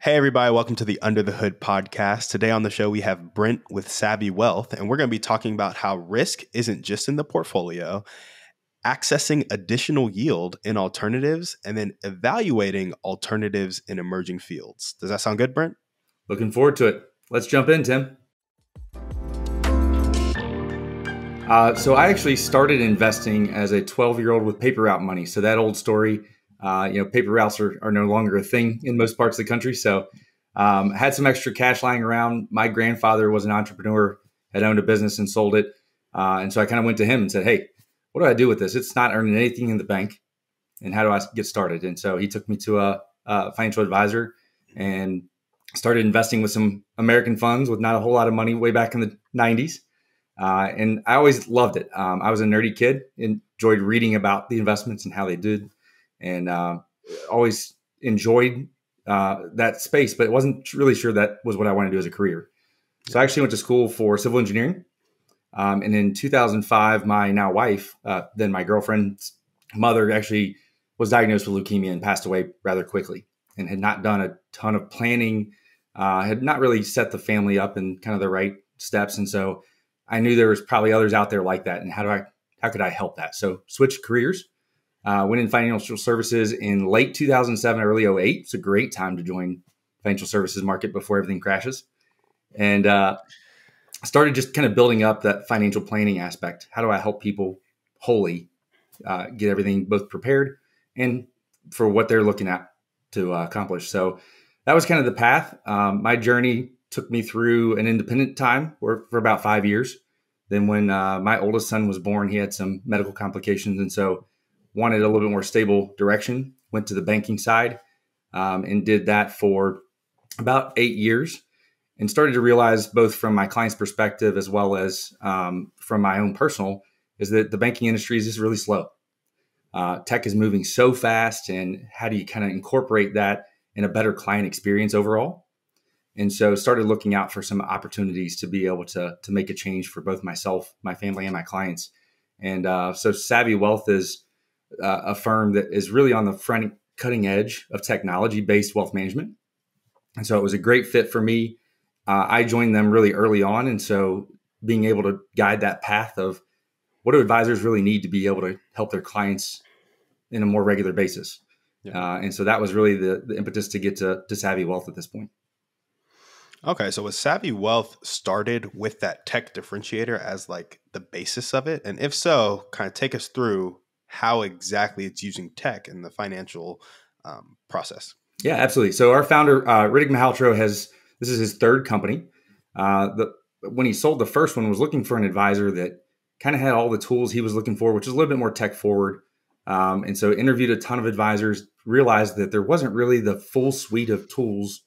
Hey, everybody, welcome to the Under the Hood podcast. Today on the show, we have Brent with Savvy Wealth, and we're going to be talking about how risk isn't just in the portfolio, accessing additional yield in alternatives, and then evaluating alternatives in emerging fields. Does that sound good, Brent? Looking forward to it. Let's jump in, Tim. So I actually started investing as a 12-year-old with paper route money. So that old story, paper routes are no longer a thing in most parts of the country. So had some extra cash lying around. My grandfather was an entrepreneur, had owned a business and sold it. And so I kind of went to him and said, hey, what do I do with this? It's not earning anything in the bank. And how do I get started? And so he took me to a financial advisor and started investing with some American funds with not a whole lot of money way back in the 90s. And I always loved it. I was a nerdy kid, enjoyed reading about the investments and how they did, and always enjoyed that space, but wasn't really sure that was what I wanted to do as a career. So I actually went to school for civil engineering. And in 2005, my now wife, then my girlfriend's mother, actually was diagnosed with leukemia and passed away rather quickly, and had not done a ton of planning, had not really set the family up in kind of the right steps. And so I knew there was probably others out there like that. And how could I help that? So switched careers, went in financial services in late 2007, early 08. It's a great time to join financial services market before everything crashes. And started just kind of building up that financial planning aspect. How do I help people wholly get everything both prepared and for what they're looking at to accomplish? So that was kind of the path. My journey took me through an independent time for about 5 years. Then when my oldest son was born, he had some medical complications. And so wanted a little bit more stable direction, went to the banking side and did that for about 8 years, and started to realize, both from my client's perspective as well as from my own personal, is that the banking industry is just really slow. Tech is moving so fast, and how do you kind of incorporate that in a better client experience overall? And so started looking out for some opportunities to be able to make a change for both myself, my family, and my clients. And so Savvy Wealth is a firm that is really on the front cutting edge of technology-based wealth management. And so it was a great fit for me. I joined them really early on. And so being able to guide that path of what do advisors really need to be able to help their clients in a more regular basis. Yeah. And so that was really the impetus to get to Savvy Wealth at this point. Okay, so was Savvy Wealth started with that tech differentiator as like the basis of it? And if so, kind of take us through how exactly it's using tech in the financial process. Yeah, absolutely. So our founder, Riddick Malhotra, this is his third company. When he sold the first one, was looking for an advisor that kind of had all the tools he was looking for, which is a little bit more tech forward. And so interviewed a ton of advisors, realized that there wasn't really the full suite of tools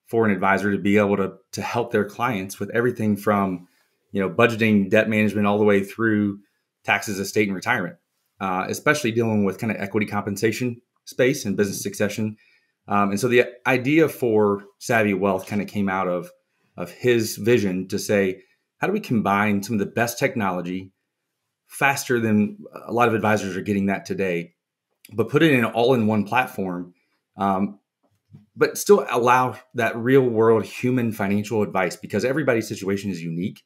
for an advisor to be able to help their clients with everything from, budgeting, debt management, all the way through taxes, estate, and retirement, especially dealing with kind of equity compensation space and business succession. And so the idea for Savvy Wealth kind of came out of his vision to say, how do we combine some of the best technology faster than a lot of advisors are getting that today, but put it in an all-in-one platform, but still allow that real world human financial advice, because everybody's situation is unique.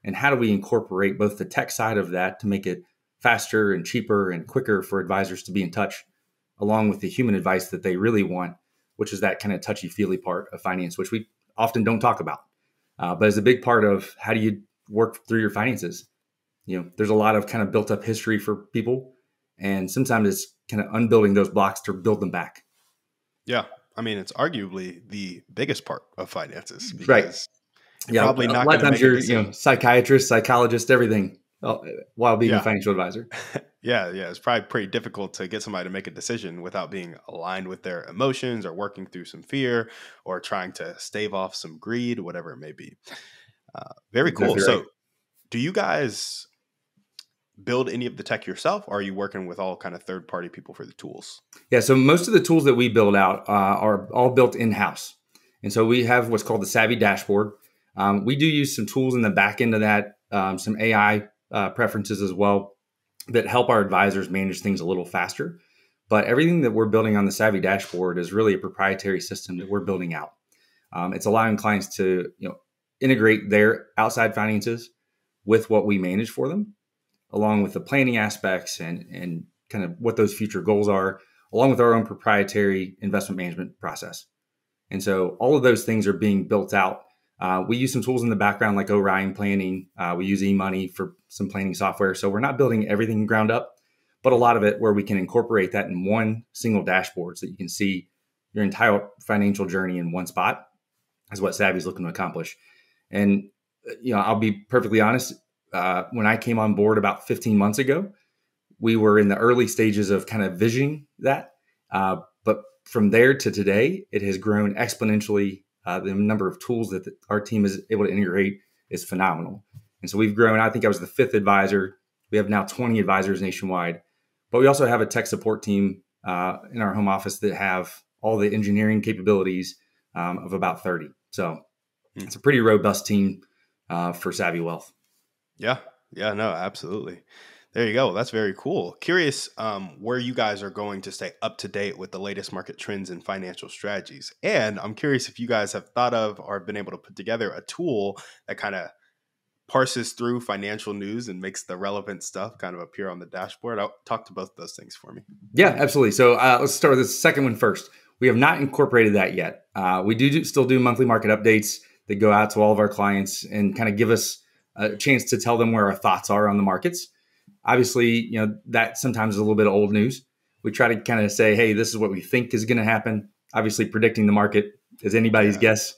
And how do we incorporate both the tech side of that to make it faster and cheaper and quicker for advisors to be in touch, along with the human advice that they really want, which is that kind of touchy-feely part of finance, which we often don't talk about, but is a big part of how do you work through your finances. There's a lot of kind of built up history for people, and sometimes it's kind of unbuilding those blocks to build them back. Yeah. I mean, it's arguably the biggest part of finances, because right. You're probably not going to make a decision. Psychiatrist, psychologist, everything, while being a financial advisor. Yeah. It's probably pretty difficult to get somebody to make a decision without being aligned with their emotions, or working through some fear, or trying to stave off some greed, whatever it may be. Very cool. Exactly right. So do you guys build any of the tech yourself, or are you working with all kind of third-party people for the tools? Yeah, so most of the tools that we build out are all built in-house. And so we have what's called the Savvy Dashboard. We do use some tools in the back end of that, some AI preferences as well, that help our advisors manage things a little faster. But everything that we're building on the Savvy dashboard is really a proprietary system that we're building out. It's allowing clients to integrate their outside finances with what we manage for them, along with the planning aspects and kind of what those future goals are, along with our own proprietary investment management process. And so all of those things are being built out. We use some tools in the background like Orion Planning. We use eMoney for some planning software. So we're not building everything ground up, but a lot of it where we can incorporate that in one single dashboard so that you can see your entire financial journey in one spot is what Savvy's looking to accomplish. And, I'll be perfectly honest. When I came on board about 15 months ago, we were in the early stages of kind of visioning that. But from there to today, it has grown exponentially. The number of tools that our team is able to integrate is phenomenal. And so we've grown. I think I was the 5th advisor. We have now 20 advisors nationwide. But we also have a tech support team in our home office that have all the engineering capabilities of about 30. So it's a pretty robust team for Savvy Wealth. Yeah. Yeah, no, absolutely. There you go. That's very cool. Curious where you guys are going to stay up to date with the latest market trends and financial strategies. And I'm curious if you guys have thought of or been able to put together a tool that kind of parses through financial news and makes the relevant stuff kind of appear on the dashboard. I'll talk to both of those things for me. Yeah, absolutely. So let's start with the second one first. We have not incorporated that yet. We still do monthly market updates that go out to all of our clients and kind of give us a chance to tell them where our thoughts are on the markets. Obviously, that sometimes is a little bit of old news. We try to kind of say, hey, this is what we think is going to happen. Obviously, predicting the market is anybody's guess,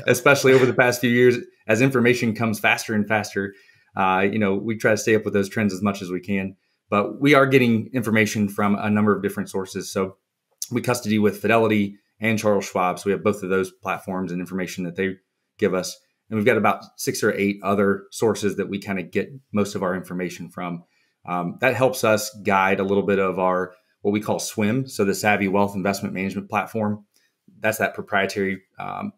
especially over the past few years. As information comes faster and faster, we try to stay up with those trends as much as we can. But we are getting information from a number of different sources. So we custody with Fidelity and Charles Schwab. So we have both of those platforms and information that they give us. And we've got about 6 or 8 other sources that we kind of get most of our information from. That helps us guide a little bit of our, what we call SWIM. So the Savvy Wealth Investment Management Platform. That's that proprietary kind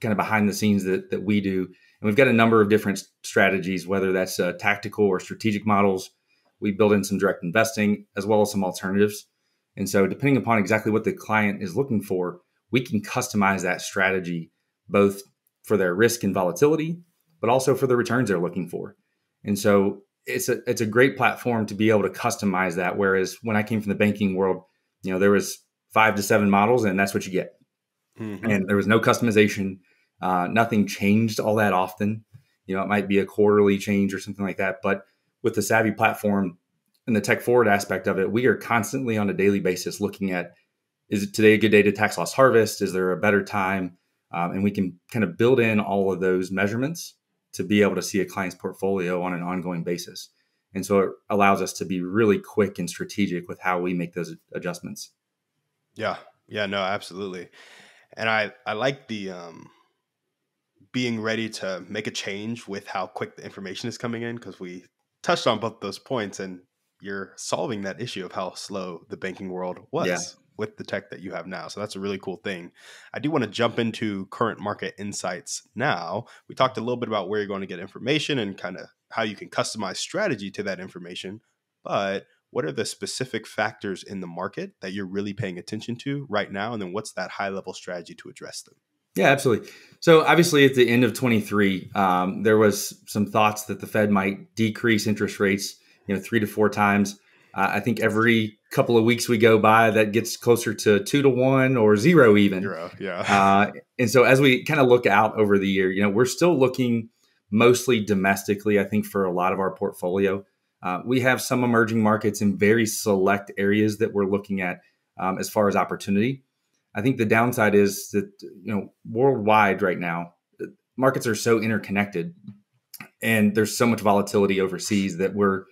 of behind the scenes that we do. And we've got a number of different strategies, whether that's tactical or strategic models. We build in some direct investing as well as some alternatives. And so depending upon exactly what the client is looking for, we can customize that strategy both for their risk and volatility, but also for the returns they're looking for. And so it's a great platform to be able to customize that. Whereas when I came from the banking world, there was 5 to 7 models and that's what you get. Mm-hmm. And there was no customization. Nothing changed all that often. It might be a quarterly change or something like that. But with the Savvy platform and the tech forward aspect of it, we are constantly on a daily basis looking at, is it today a good day to tax loss harvest? Is there a better time? And we can kind of build in all of those measurements to be able to see a client's portfolio on an ongoing basis. And so it allows us to be really quick and strategic with how we make those adjustments. Yeah. Yeah, no, absolutely. And I like the being ready to make a change with how quick the information is coming in, because we touched on both those points and you're solving that issue of how slow the banking world was with the tech that you have now. So that's a really cool thing. I do want to jump into current market insights now. We talked a little bit about where you're going to get information and kind of how you can customize strategy to that information. But what are the specific factors in the market that you're really paying attention to right now? And then what's that high level strategy to address them? Yeah, absolutely. So obviously at the end of 23, there was some thoughts that the Fed might decrease interest rates, 3 to 4 times. I think every couple of weeks we go by that gets closer to 2 to 1 or 0 even. 0, yeah. And so as we kind of look out over the year, we're still looking mostly domestically, I think, for a lot of our portfolio. We have some emerging markets in very select areas that we're looking at as far as opportunity. I think the downside is that, worldwide right now, markets are so interconnected and there's so much volatility overseas that we're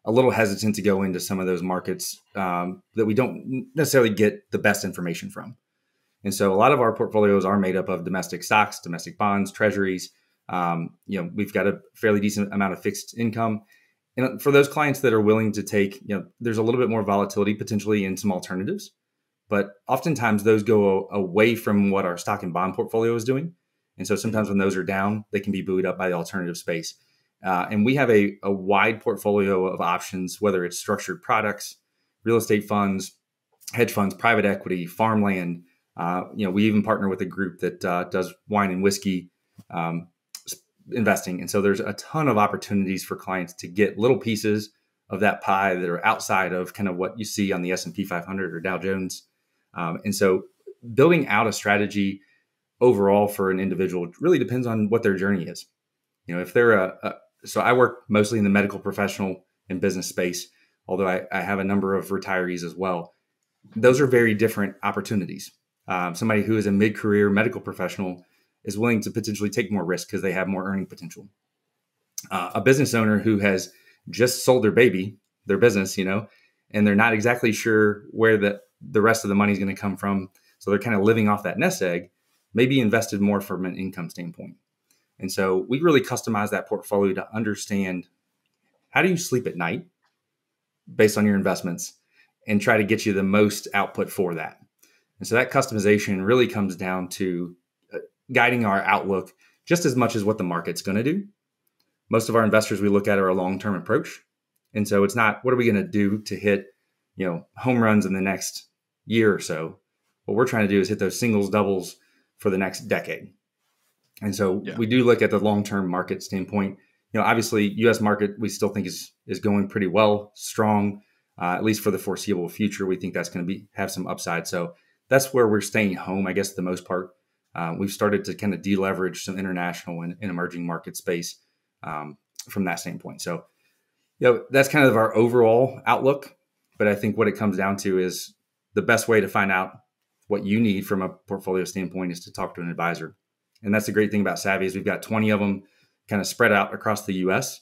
a little hesitant to go into some of those markets that we don't necessarily get the best information from. And so a lot of our portfolios are made up of domestic stocks, domestic bonds, treasuries. We've got a fairly decent amount of fixed income. And for those clients that are willing to take, there's a little bit more volatility potentially in some alternatives. But oftentimes those go away from what our stock and bond portfolio is doing. And so sometimes when those are down, they can be buoyed up by the alternative space. And we have a wide portfolio of options, whether it's structured products, real estate funds, hedge funds, private equity, farmland. We even partner with a group that does wine and whiskey um, investing. And so there's a ton of opportunities for clients to get little pieces of that pie that are outside of kind of what you see on the S&P 500 or Dow Jones. And so building out a strategy overall for an individual really depends on what their journey is. If they're so I work mostly in the medical professional and business space, although I have a number of retirees as well. Those are very different opportunities. Somebody who is a mid-career medical professional is willing to potentially take more risk because they have more earning potential. A business owner who has just sold their business, and they're not exactly sure where the rest of the money is going to come from. So they're kind of living off that nest egg, maybe invested more from an income standpoint. And so we really customize that portfolio to understand how do you sleep at night based on your investments and try to get you the most output for that. And so that customization really comes down to guiding our outlook just as much as what the market's going to do. Most of our investors we look at are a long-term approach. And so it's not, what are we going to do to hit, home runs in the next year or so? What we're trying to do is hit those singles, doubles for the next decade. And so we do look at the long-term market standpoint. Obviously US market, we still think is going pretty well, strong, at least for the foreseeable future. We think that's going to have some upside. So that's where we're staying home, I guess, the most part. We've started to kind of deleverage some international and emerging market space from that standpoint. So, that's kind of our overall outlook. But I think what it comes down to is the best way to find out what you need from a portfolio standpoint is to talk to an advisor. And that's the great thing about Savvy is we've got 20 of them kind of spread out across the US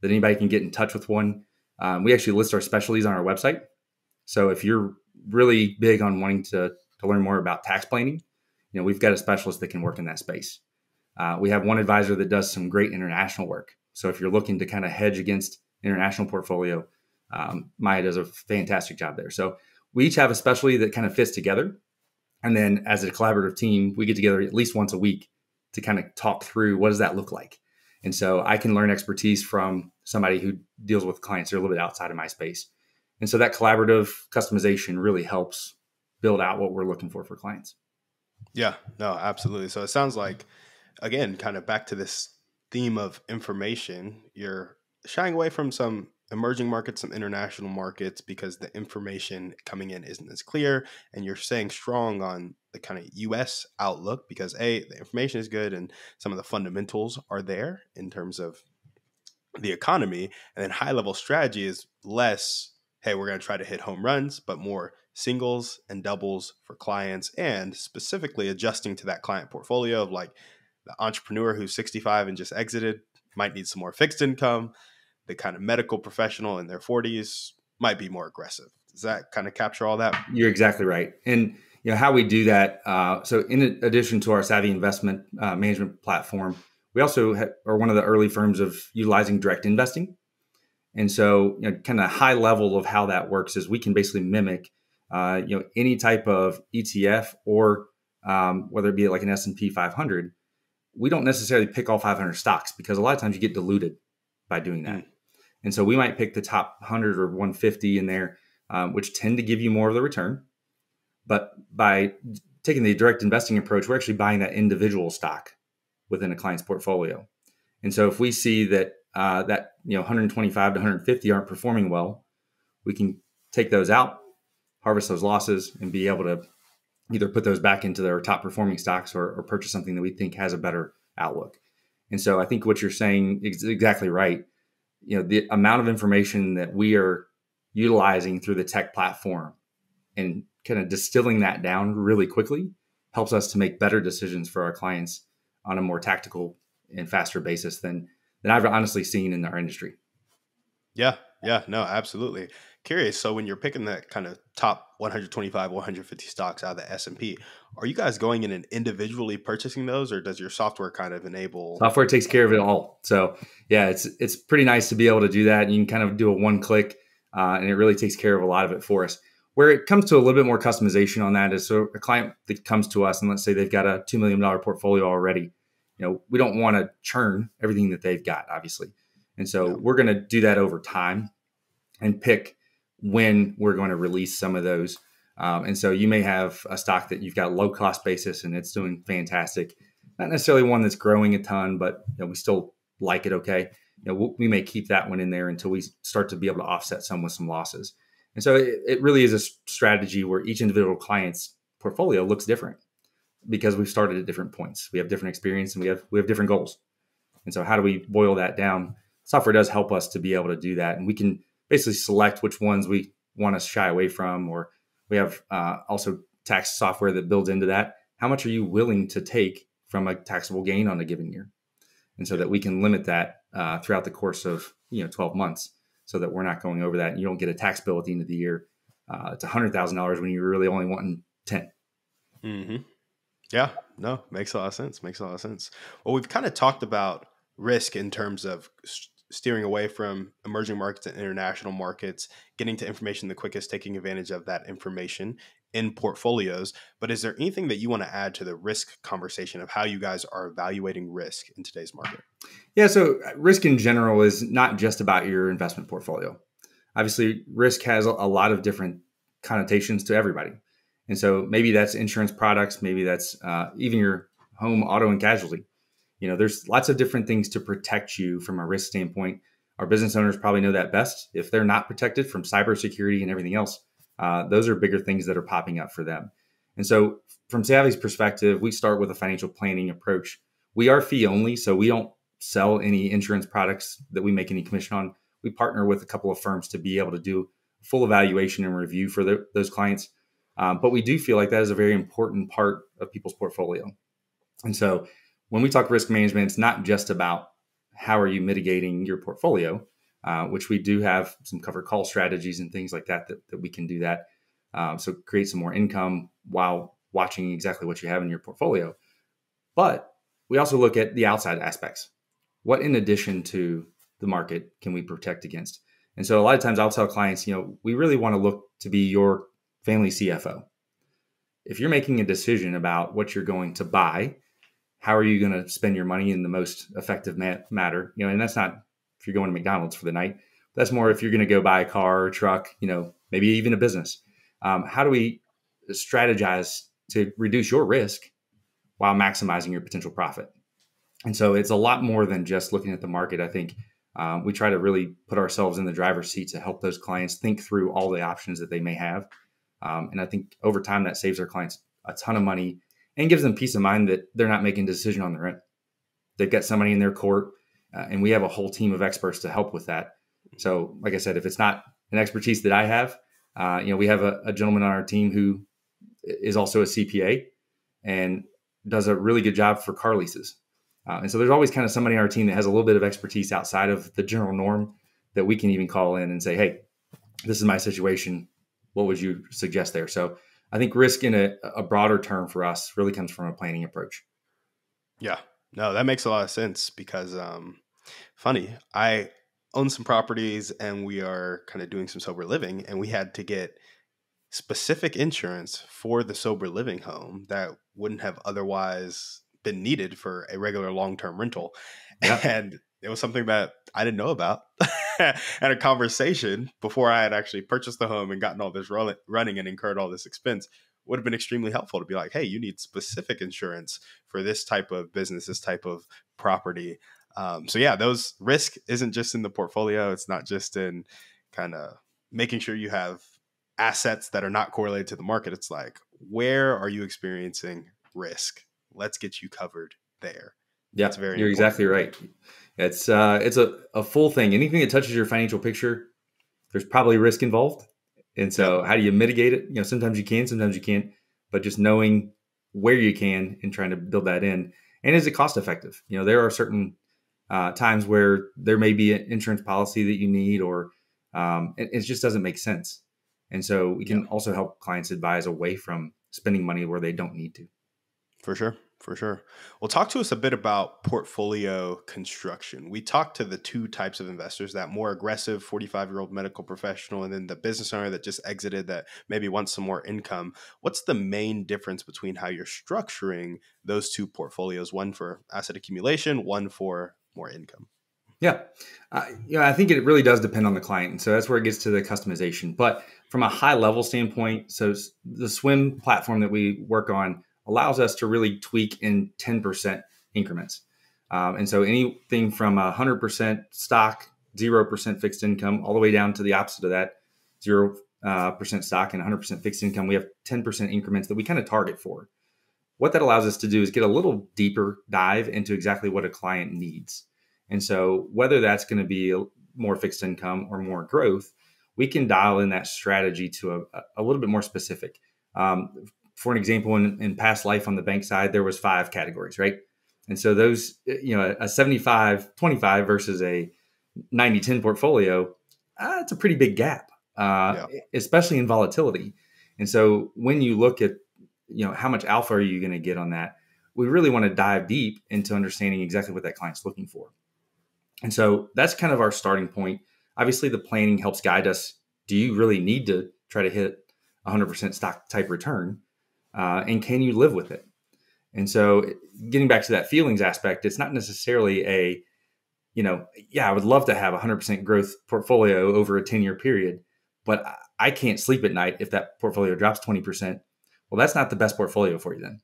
that anybody can get in touch with one. We actually list our specialties on our website. So if you're really big on wanting to learn more about tax planning, we've got a specialist that can work in that space. We have one advisor that does some great international work. So if you're looking to kind of hedge against international portfolio, Maya does a fantastic job there. So we each have a specialty that kind of fits together. And then as a collaborative team, we get together at least once a week to kind of talk through what does that look like. And so I can learn expertise from somebody who deals with clients that are a little bit outside of my space. And so that collaborative customization really helps build out what we're looking for clients. Yeah, no, absolutely. So it sounds like, again, kind of back to this theme of information, you're shying away from some emerging markets, some international markets, because the information coming in isn't as clear. And you're staying strong on the kind of US outlook because the information is good and some of the fundamentals are there in terms of the economy. And then high level strategy is less, hey, we're going to try to hit home runs, but more singles and doubles for clients and specifically adjusting to that client portfolio of like the entrepreneur who's 65 and just exited might need some more fixed income. The kind of medical professional in their 40s might be more aggressive. Does that kind of capture all that? You're exactly right. And how we do that. So in addition to our Savvy investment management platform, we also are one of the early firms of utilizing direct investing. And so kind of high level of how that works is we can basically mimic any type of ETF or whether it be like an S&P 500. We don't necessarily pick all 500 stocks because a lot of times you get diluted by doing that. And so we might pick the top 100 or 150 in there, which tend to give you more of the return. But by taking the direct investing approach, we're actually buying that individual stock within a client's portfolio. And so if we see that 125 to 150 aren't performing well, we can take those out, harvest those losses, and be able to either put those back into their top performing stocks or purchase something that we think has a better outlook. And so I think what you're saying is exactly right. The amount of information that we are utilizing through the tech platform and kind of distilling that down really quickly helps us to make better decisions for our clients on a more tactical and faster basis than I've honestly seen in our industry. Yeah, no, absolutely. Curious. So when you're picking that kind of top 125, 150 stocks out of the S&P, are you guys going in and individually purchasing those, or does your software kind of enable? Software takes care of it all. So yeah, it's pretty nice to be able to do that. You can kind of do a one click, and it really takes care of a lot of it for us. Where it comes to a little bit more customization on that is so a client that comes to us and let's say they've got a $2 million portfolio already. We don't want to churn everything that they've got, obviously. And so we're going to do that over time and pick when we're going to release some of those. And so you may have a stock that you've got low cost basis and it's doing fantastic. Not necessarily one that's growing a ton, but we still like it okay. We may keep that one in there until we start to be able to offset some with some losses. And so it really is a strategy where each individual client's portfolio looks different because we've started at different points. We have different experience and we have different goals. And so how do we boil that down? Software does help us to be able to do that. And we can basically select which ones we want to shy away from, or we have also tax software that builds into that. How much are you willing to take from a taxable gain on a given year? And so that we can limit that throughout the course of 12 months so that we're not going over that and you don't get a tax bill at the end of the year. It's $100,000 when you're really only wanting 10. Mm-hmm. Yeah, no, makes a lot of sense. Makes a lot of sense. Well, we've kind of talked about risk in terms of steering away from emerging markets and international markets, getting to information the quickest, taking advantage of that information in portfolios. But is there anything that you want to add to the risk conversation of how you guys are evaluating risk in today's market? Yeah, so risk in general is not just about your investment portfolio. Obviously, risk has a lot of different connotations to everybody. And so maybe that's insurance products, maybe that's even your home, auto, and casualty. There's lots of different things to protect you from a risk standpoint. Our business owners probably know that best. If they're not protected from cybersecurity and everything else, those are bigger things that are popping up for them. And so from Savvy's perspective, we start with a financial planning approach. We are fee only, so we don't sell any insurance products that we make any commission on. We partner with a couple of firms to be able to do full evaluation and review for those clients. But we do feel like that is a very important part of people's portfolio. And so when we talk risk management, it's not just about how are you mitigating your portfolio, which we do have some covered call strategies and things like that we can do that. So create some more income while watching exactly what you have in your portfolio. But we also look at the outside aspects. What in addition to the market can we protect against? And so a lot of times I'll tell clients, we really want to look to be your family CFO. If you're making a decision about what you're going to buy, how are you going to spend your money in the most effective manner? And that's not if you're going to McDonald's for the night. That's more if you're going to go buy a car or a truck, maybe even a business. How do we strategize to reduce your risk while maximizing your potential profit? And so it's a lot more than just looking at the market. I think we try to really put ourselves in the driver's seat to help those clients think through all the options that they may have. And I think over time that saves our clients a ton of money and gives them peace of mind that they're not making a decision on their own. They've got somebody in their court, and we have a whole team of experts to help with that. So, like I said, if it's not an expertise that I have, we have a gentleman on our team who is also a CPA and does a really good job for car leases. And so there's always kind of somebody on our team that has a little bit of expertise outside of the general norm that we can even call in and say, hey, this is my situation. What would you suggest there? So I think risk in a broader term for us really comes from a planning approach. Yeah, no, that makes a lot of sense because funny, I own some properties and we are kind of doing some sober living, and we had to get specific insurance for the sober living home that wouldn't have otherwise been needed for a regular long-term rental. Yeah. And it was something that I didn't know about. And a conversation before I had actually purchased the home and gotten all this running and incurred all this expense would have been extremely helpful to be like, hey, you need specific insurance for this type of business, this type of property. So yeah, those risk isn't just in the portfolio. It's not just in kind of making sure you have assets that are not correlated to the market. It's like, where are you experiencing risk? Let's get you covered there. Yeah, That's very you're important. exactly right. It's a full thing. Anything that touches your financial picture, there's probably risk involved. And so how do you mitigate it? Sometimes you can, sometimes you can't, but just knowing where you can and trying to build that in. And is it cost effective? There are certain times where there may be an insurance policy that you need, or it just doesn't make sense. And so we can also help clients advise away from spending money where they don't need to. For sure. For sure. Well, talk to us a bit about portfolio construction. We talked to the two types of investors, that more aggressive 45-year-old medical professional, and then the business owner that just exited that maybe wants some more income. What's the main difference between how you're structuring those two portfolios, one for asset accumulation, one for more income? Yeah. I think it really does depend on the client. And so that's where it gets to the customization. But from a high level standpoint, so the swim platform that we work on allows us to really tweak in 10% increments. And so anything from 100% stock, 0% fixed income, all the way down to the opposite of that, 0% stock and 100% fixed income, we have 10% increments that we kind of target for. What that allows us to do is get a little deeper dive into exactly what a client needs. And so whether that's going to be more fixed income or more growth, we can dial in that strategy to a little bit more specific. For an example, in past life on the bank side, there was 5 categories, right? And so those, a 75-25 versus a 90-10 portfolio, it's a pretty big gap, Yeah. especially in volatility. And so when you look at, how much alpha are you going to get on that? We really want to dive deep into understanding exactly what that client's looking for. And so that's kind of our starting point. Obviously, the planning helps guide us. Do you really need to try to hit 100% stock type return? And can you live with it? And so getting back to that feelings aspect, it's not necessarily I would love to have a 100% growth portfolio over a 10-year period, but I can't sleep at night if that portfolio drops 20%. Well, that's not the best portfolio for you then.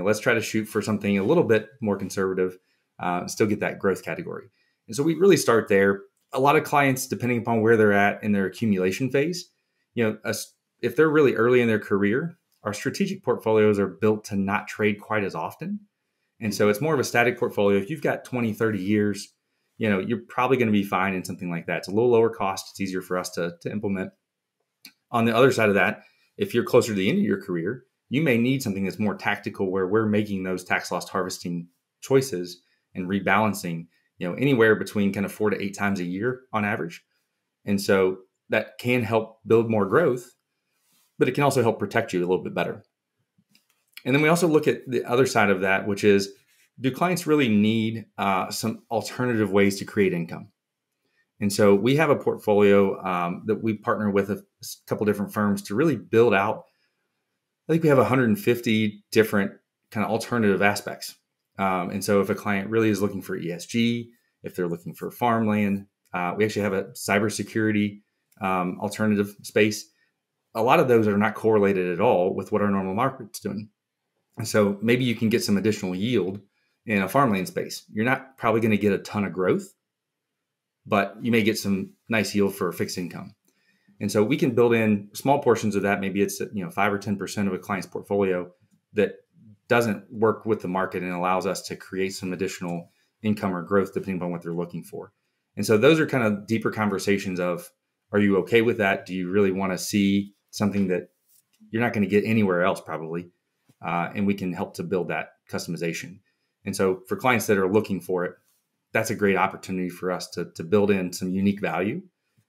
Let's try to shoot for something a little bit more conservative, still get that growth category. And so we really start there. A lot of clients, depending upon where they're at in their accumulation phase, if they're really early in their career, our strategic portfolios are built to not trade quite as often. And so it's more of a static portfolio. If you've got 20, 30 years, you're probably going to be fine in something like that. It's a little lower cost. It's easier for us to implement. On the other side of that, if you're closer to the end of your career, you may need something that's more tactical where we're making those tax loss harvesting choices and rebalancing, anywhere between kind of 4 to 8 times a year on average. And so that can help build more growth, but it can also help protect you a little bit better. And then we also look at the other side of that, which is, do clients really need some alternative ways to create income? And so we have a portfolio that we partner with a couple different firms to really build out. I think we have 150 different kind of alternative aspects. And so if a client really is looking for ESG, if they're looking for farmland, we actually have a cybersecurity alternative space. A lot of those are not correlated at all with what our normal market's doing. And so maybe you can get some additional yield in a farmland space. You're not probably going to get a ton of growth, but you may get some nice yield for fixed income. And so we can build in small portions of that. Maybe it's 5 or 10% of a client's portfolio that doesn't work with the market and allows us to create some additional income or growth depending on what they're looking for. And so those are kind of deeper conversations of, are you okay with that? Do you really want to see something that you're not going to get anywhere else probably? And we can help to build that customization. And so for clients that are looking for it, that's a great opportunity for us to build in some unique value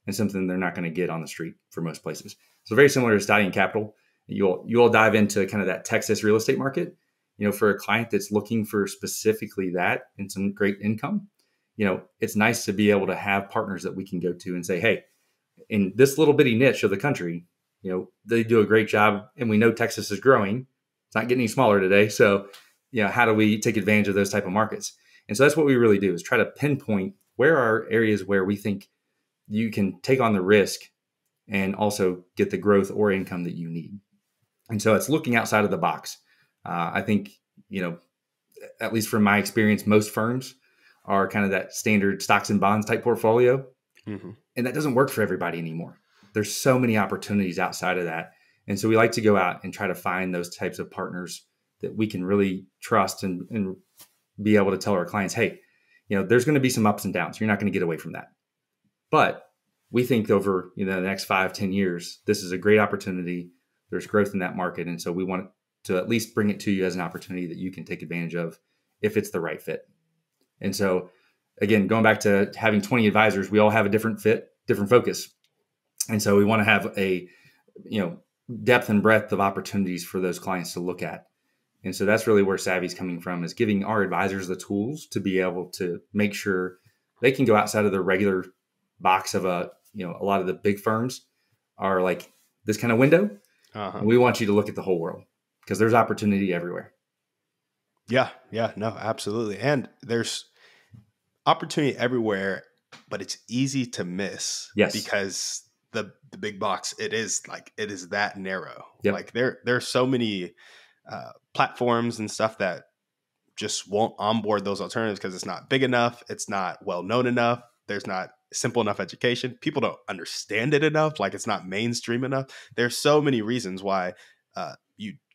and something they're not going to get on the street for most places. So very similar to Stallion Capital, you'll dive into kind of that Texas real estate market. For a client that's looking for specifically that and some great income, it's nice to be able to have partners that we can go to and say, hey, in this little bitty niche of the country, they do a great job, and we know Texas is growing. It's not getting any smaller today. So, how do we take advantage of those type of markets? And so that's what we really do, is try to pinpoint where are areas where we think you can take on the risk and also get the growth or income that you need. And so it's looking outside of the box. I think, at least from my experience, most firms are kind of that standard stocks and bonds type portfolio. Mm-hmm. And that doesn't work for everybody anymore. There's so many opportunities outside of that. And so we like to go out and try to find those types of partners that we can really trust and be able to tell our clients, hey, there's going to be some ups and downs. You're not going to get away from that. But we think over the next 5-10 years, this is a great opportunity. There's growth in that market. And so we want to at least bring it to you as an opportunity that you can take advantage of if it's the right fit. And so, again, going back to having 20 advisors, we all have a different fit, different focus. And so we want to have a, depth and breadth of opportunities for those clients to look at. And so that's really where Savvy's coming from, is giving our advisors the tools to be able to make sure they can go outside of the regular box of a lot of the big firms are like this kind of window. Uh-huh. And we want you to look at the whole world because there's opportunity everywhere. Yeah, no, absolutely. And there's opportunity everywhere, but it's easy to miss Yes. because the big box, it is that narrow. Yep. Like there's so many platforms and stuff that just won't onboard those alternatives because it's not big enough, it's not well known enough, there's not simple enough education, people don't understand it enough, like it's not mainstream enough. There's so many reasons why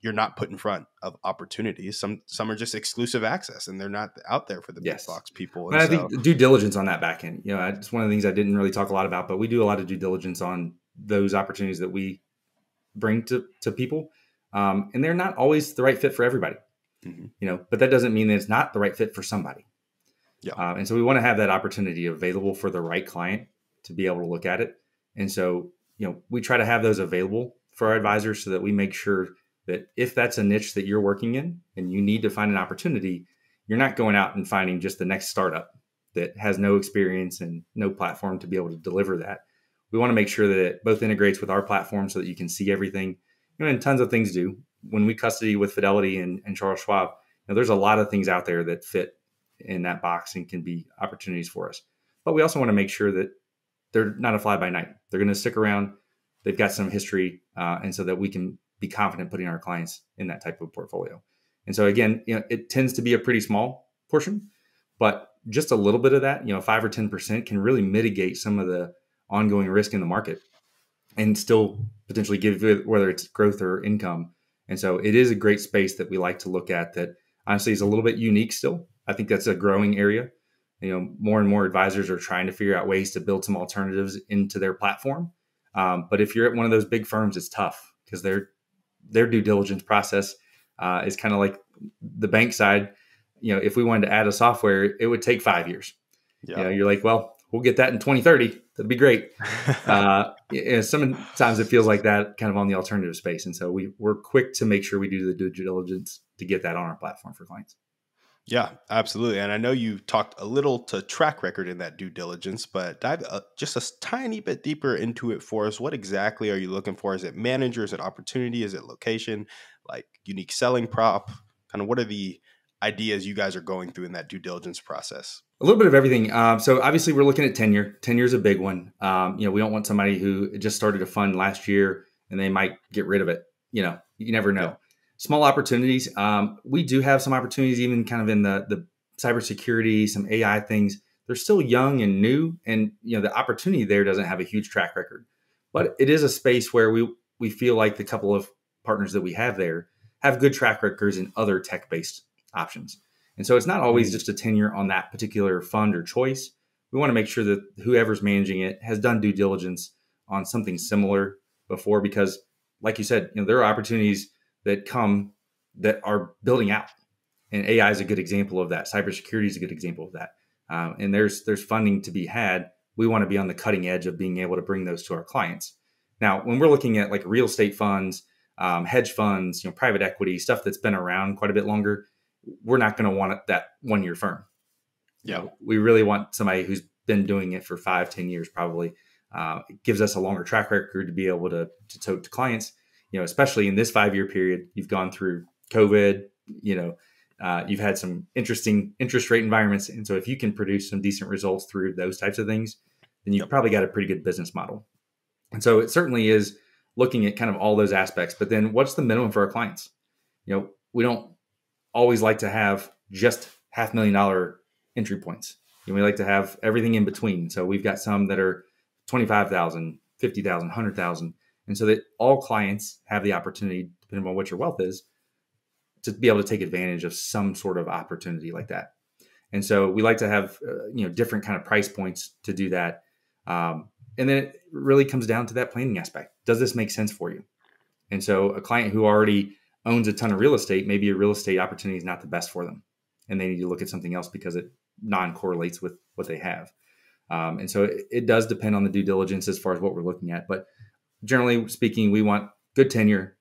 you're not put in front of opportunities. Some are just exclusive access and they're not out there for the big Yes. box people. But And I so think due diligence on that back end, it's one of the things I didn't really talk a lot about, but we do a lot of due diligence on those opportunities that we bring to people. And they're not always the right fit for everybody, mhm, but that doesn't mean that it's not the right fit for somebody. yeah. And so we want to have that opportunity available for the right client to be able to look at it. And so, we try to have those available for our advisors so that we make sure that if that's a niche that you're working in and you need to find an opportunity, you're not going out and finding just the next startup that has no experience and no platform to be able to deliver that. We want to make sure that it both integrates with our platform so that you can see everything. And tons of things do. When we custody with Fidelity and Charles Schwab, there's a lot of things out there that fit in that box and can be opportunities for us. But we also want to make sure that they're not a fly by night. They're going to stick around. They've got some history, and so that we can be confident putting our clients in that type of portfolio. And so again, it tends to be a pretty small portion, but just a little bit of that, 5 or 10% can really mitigate some of the ongoing risk in the market and still potentially give it, whether it's growth or income. And so it is a great space that we like to look at that honestly is a little bit unique still. I think that's a growing area. More and more advisors are trying to figure out ways to build some alternatives into their platform. But if you're at one of those big firms, it's tough because their due diligence process is kind of like the bank side. If we wanted to add a software, it would take 5 years. Yeah. You're like, well, we'll get that in 2030. That'd be great. Sometimes it feels like that kind of on the alternative space. And so we're quick to make sure we do the due diligence to get that on our platform for clients. Yeah, absolutely. And I know you talked a little to track record in that due diligence, but dive just a tiny bit deeper into it for us. What exactly are you looking for? Is it manager? Is it opportunity? Is it location? Like unique selling prop? Kind of what are the ideas you guys are going through in that due diligence process? A little bit of everything. So obviously we're looking at tenure. Tenure is a big one. We don't want somebody who just started a fund last year and they might get rid of it. You never know. Yeah. Small opportunities. We do have some opportunities, even kind of in the cybersecurity, some AI things. They're still young and new, and the opportunity there doesn't have a huge track record. But it is a space where we feel like the couple of partners that we have there have good track records in other tech-based options. And so it's not always just a tenure on that particular fund or choice. We want to make sure that whoever's managing it has done due diligence on something similar before, because like you said, there are opportunities that come that are building out. And AI is a good example of that. Cybersecurity is a good example of that. And there's funding to be had. We want to be on the cutting edge of being able to bring those to our clients. Now, when we're looking at like real estate funds, hedge funds, private equity, stuff that's been around quite a bit longer, we're not going to want that 1-year firm. Yeah. We really want somebody who's been doing it for 5-10 years, probably. It gives us a longer track record to be able to talk to clients, especially in this 5-year period. You've gone through COVID, you've had some interesting interest rate environments. And so if you can produce some decent results through those types of things, then you've probably got a pretty good business model. And so it certainly is looking at kind of all those aspects. But then what's the minimum for our clients? We don't always like to have just $500,000 entry points. We like to have everything in between. So we've got some that are 25,000, 50,000, 100,000. And so that all clients have the opportunity, depending on what your wealth is, to be able to take advantage of some sort of opportunity like that. And so we like to have, different kind of price points to do that. And then it really comes down to that planning aspect. Does this make sense for you? And so a client who already owns a ton of real estate, maybe a real estate opportunity is not the best for them. And they need to look at something else because it non-correlates with what they have. And so it does depend on the due diligence as far as what we're looking at. But generally speaking, we want good tenure,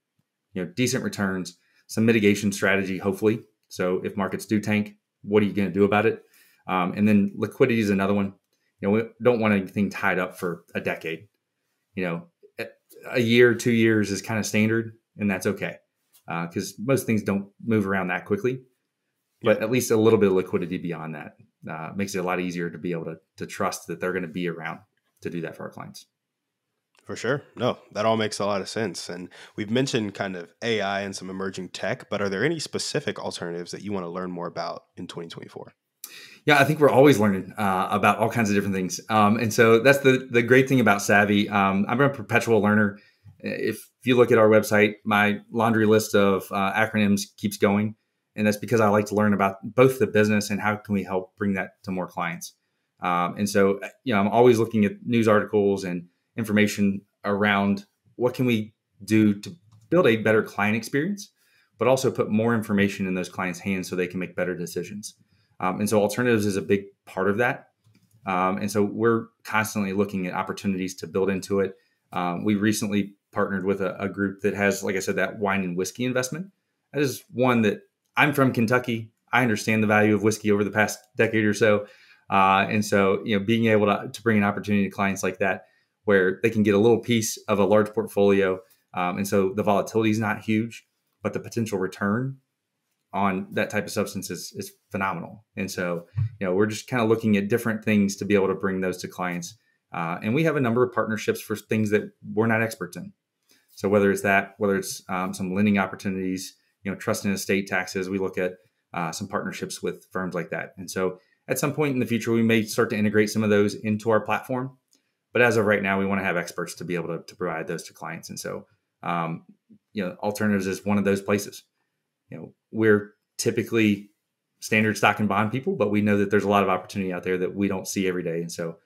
decent returns, some mitigation strategy, hopefully. So if markets do tank, what are you going to do about it? And then liquidity is another one. We don't want anything tied up for a decade. A year, 2 years is kind of standard, and that's okay. Because most things don't move around that quickly, but at least a little bit of liquidity beyond that makes it a lot easier to be able to trust that they're going to be around to do that for our clients. For sure. No, that all makes a lot of sense. And we've mentioned kind of AI and some emerging tech, but are there any specific alternatives that you want to learn more about in 2024? Yeah, I think we're always learning about all kinds of different things. And so that's the great thing about Savvy. I'm a perpetual learner. If you look at our website, my laundry list of acronyms keeps going. And that's because I like to learn about both the business and how can we help bring that to more clients. And so, I'm always looking at news articles and information around what can we do to build a better client experience, but also put more information in those clients' hands so they can make better decisions. And so alternatives is a big part of that. And so we're constantly looking at opportunities to build into it. We recently partnered with a group that has, like I said, that wine and whiskey investment. That is one that I'm from Kentucky. I understand the value of whiskey over the past decade or so. And so, being able to bring an opportunity to clients like that, where they can get a little piece of a large portfolio. And so the volatility is not huge, but the potential return on that type of substance is phenomenal. And so, we're just kind of looking at different things to be able to bring those to clients. And we have a number of partnerships for things that we're not experts in. So whether it's some lending opportunities, trust and estate taxes, we look at some partnerships with firms like that. And so at some point in the future, we may start to integrate some of those into our platform. But as of right now, we want to have experts to be able to provide those to clients. And so, alternatives is one of those places. We're typically standard stock and bond people, but we know that there's a lot of opportunity out there that we don't see every day. And so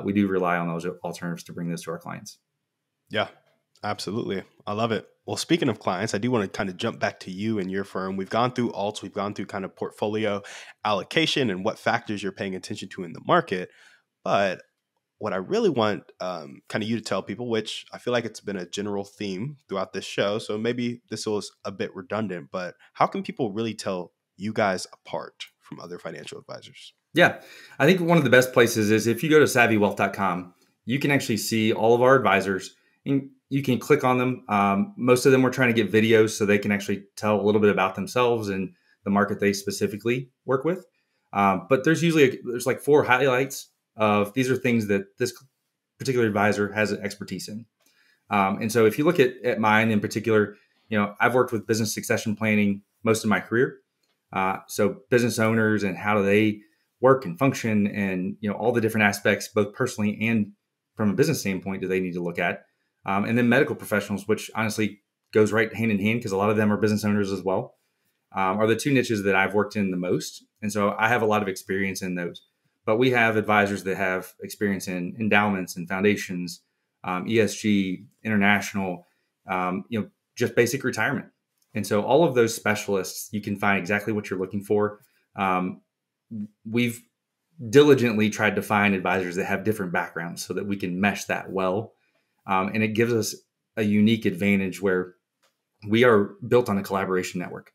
we do rely on those alternatives to bring those to our clients. Yeah, absolutely. I love it. Well, speaking of clients, I do want to kind of jump back to you and your firm. We've gone through alts, we've gone through kind of portfolio allocation and what factors you're paying attention to in the market. But what I really want kind of you to tell people, which I feel like it's been a general theme throughout this show, so maybe this was a bit redundant, but how can people really tell you guys apart from other financial advisors? Yeah, I think one of the best places is if you go to savvywealth.com, you can actually see all of our advisors and you can click on them. Most of them we're trying to get videos so they can actually tell a little bit about themselves and the market they specifically work with. But there's like 4 highlights of these are things that this particular advisor has expertise in. And so if you look at mine in particular, I've worked with business succession planning most of my career. So business owners and how do they work and function and, all the different aspects, both personally and from a business standpoint, do they need to look at? And then medical professionals, which honestly goes right hand in hand because a lot of them are business owners as well, are the 2 niches that I've worked in the most. And so I have a lot of experience in those. But we have advisors that have experience in endowments and foundations, ESG, international, just basic retirement. And so all of those specialists, you can find exactly what you're looking for. We've diligently tried to find advisors that have different backgrounds so that we can mesh that well. And it gives us a unique advantage where we are built on a collaboration network.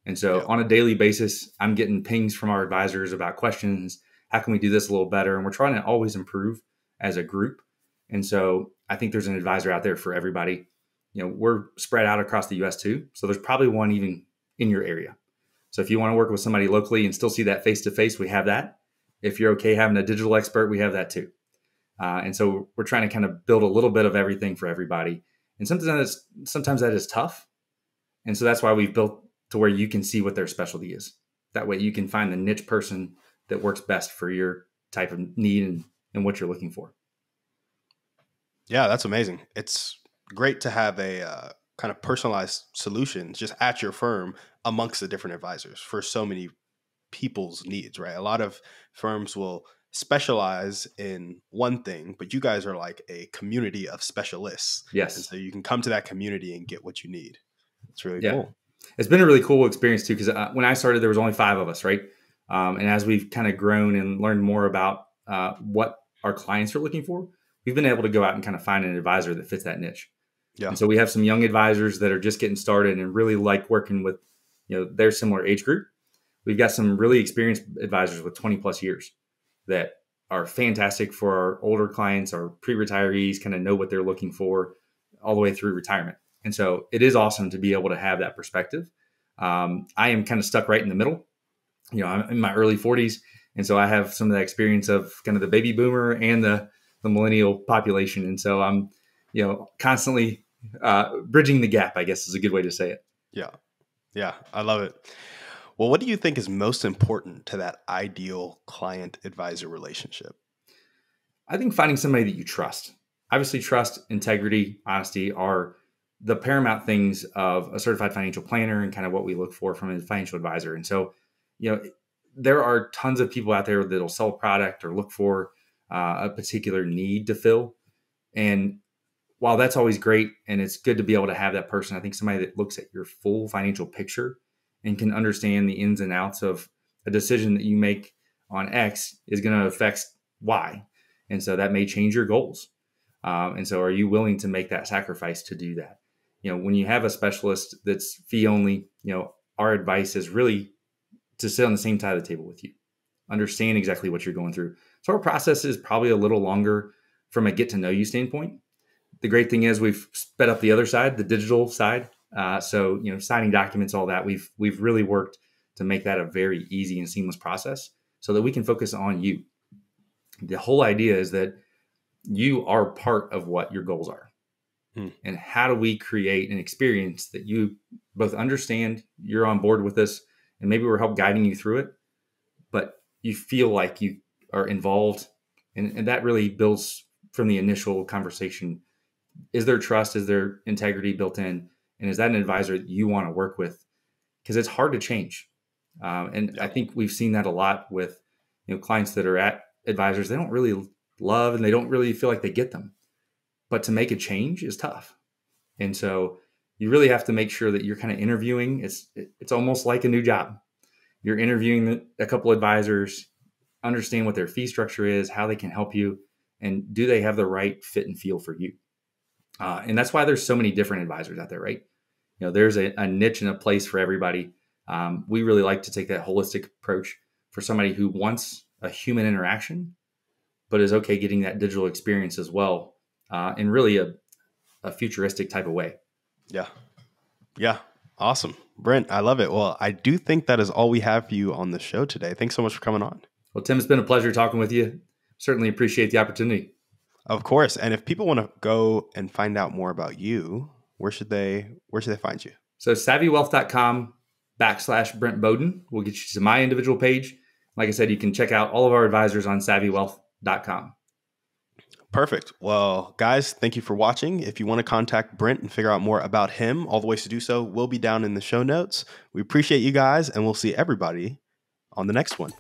And so on a daily basis, I'm getting pings from our advisors about questions. How can we do this a little better? And we're trying to always improve as a group. And so I think there's an advisor out there for everybody. We're spread out across the US too. So there's probably one even in your area. So if you want to work with somebody locally and still see that face-to-face, we have that. If you're okay having a digital expert, we have that too. And so we're trying to kind of build a little bit of everything for everybody. And sometimes that is tough. And so that's why we've built to where you can see what their specialty is. That way you can find the niche person that works best for your type of need and what you're looking for. Yeah, that's amazing. It's great to have a kind of personalized solution just at your firm amongst the different advisors for so many people's needs, right? A lot of firms will specialize in one thing, but you guys are like a community of specialists. Yes. And so you can come to that community and get what you need. It's really cool. It's been a really cool experience too, because when I started, there was only 5 of us, right? And as we've kind of grown and learned more about what our clients are looking for, we've been able to go out and kind of find an advisor that fits that niche. Yeah. And so we have some young advisors that are just getting started and really like working with, their similar age group. We've got some really experienced advisors with 20 plus years that are fantastic for our older clients, our pre-retirees, kind of know what they're looking for all the way through retirement. And so it is awesome to be able to have that perspective. I am kind of stuck right in the middle. I'm in my early 40s. And so I have some of that experience of kind of the baby boomer and the millennial population. And so I'm, constantly bridging the gap, I guess is a good way to say it. Yeah. Yeah. I love it. Well, what do you think is most important to that ideal client advisor relationship? I think finding somebody that you trust. Obviously, trust, integrity, honesty are the paramount things of a certified financial planner and kind of what we look for from a financial advisor. And so, there are tons of people out there that'll sell a product or look for a particular need to fill. And while that's always great and it's good to be able to have that person, I think somebody that looks at your full financial picture and can understand the ins and outs of a decision that you make on X is going to affect Y. And so that may change your goals. And so are you willing to make that sacrifice to do that? When you have a specialist that's fee only, our advice is really to sit on the same side of the table with you, understand exactly what you're going through. So our process is probably a little longer from a get to know you standpoint. The great thing is we've sped up the other side, the digital side. So signing documents, all that, we've really worked to make that a very easy and seamless process so that we can focus on you. The whole idea is that you are part of what your goals are. And how do we create an experience that you both understand, you're on board with this, and maybe we're help guiding you through it, but you feel like you are involved. And that really builds from the initial conversation. Is there trust? Is there integrity built in? And is that an advisor that you want to work with? Because it's hard to change. I think we've seen that a lot with clients that are at advisors. They don't really love and they don't really feel like they get them. But to make a change is tough. And so you really have to make sure that you're kind of interviewing. It's almost like a new job. You're interviewing a couple advisors, understand what their fee structure is, how they can help you, and do they have the right fit and feel for you? And that's why there's so many different advisors out there, right? There's a niche and a place for everybody. We really like to take that holistic approach for somebody who wants a human interaction, but is okay getting that digital experience as well, in really a futuristic type of way. Yeah. Yeah. Awesome. Brent, I love it. Well, I do think that is all we have for you on the show today. Thanks so much for coming on. Well, Tim, it's been a pleasure talking with you. Certainly appreciate the opportunity. Of course. And if people want to go and find out more about you, where should they find you? So savvywealth.com/Brent Boden will get you to my individual page. Like I said, you can check out all of our advisors on savvywealth.com. Perfect. Well, guys, thank you for watching. If you want to contact Brent and figure out more about him, all the ways to do so will be down in the show notes. We appreciate you guys, and we'll see everybody on the next one.